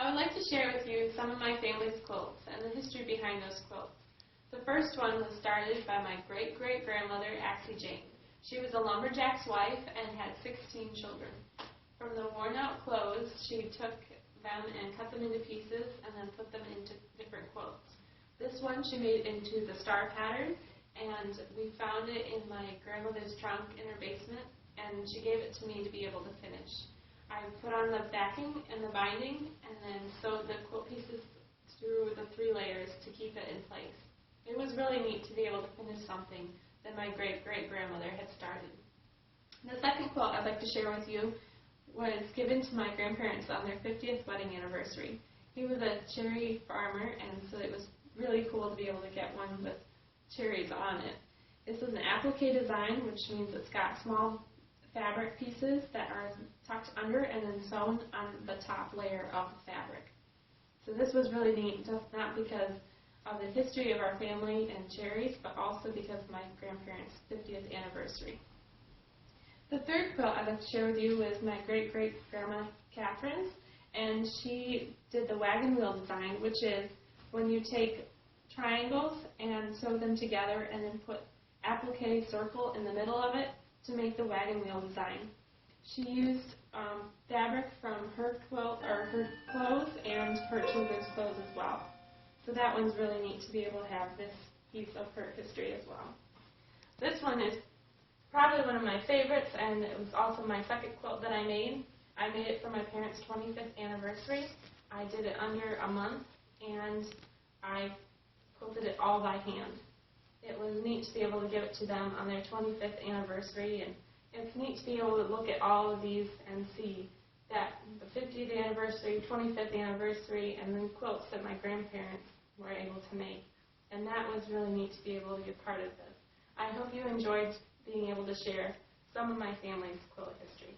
I would like to share with you some of my family's quilts and the history behind those quilts. The first one was started by my great-great-grandmother, Axie Jane. She was a lumberjack's wife and had 16 children. From the worn-out clothes, she took them and cut them into pieces and then put them into different quilts. This one she made into the star pattern, and we found it in my grandmother's trunk in her basement, and she gave it to me to be able to finish. I put on the backing and the binding and then sewed the quilt pieces through the 3 layers to keep it in place. It was really neat to be able to finish something that my great-great-grandmother had started. The second quilt I'd like to share with you was given to my grandparents on their 50th wedding anniversary. He was a cherry farmer, and so it was really cool to be able to get one with cherries on it. This is an applique design, which means it's got small fabric pieces that are tucked under and then sewn on the top layer of the fabric. So this was really neat, just not because of the history of our family and cherries, but also because of my grandparents' 50th anniversary. The third quilt I'd like to share with you was my great-great-grandma Catherine's, and she did the wagon wheel design, which is when you take triangles and sew them together and then put applique circle in the middle of it to make the wagon wheel design. She used fabric from her quilt, or her clothes, and her children's clothes as well. So that one's really neat to be able to have this piece of her history as well. This one is probably one of my favorites, and it was also my second quilt that I made. I made it for my parents' 25th anniversary. I did it under a month, and I quilted it all by hand. It was neat to be able to give it to them on their 25th anniversary, and it's neat to be able to look at all of these and see that the 50th anniversary, 25th anniversary, and then quilts that my grandparents were able to make. And that was really neat to be able to be a part of this. I hope you enjoyed being able to share some of my family's quilt history.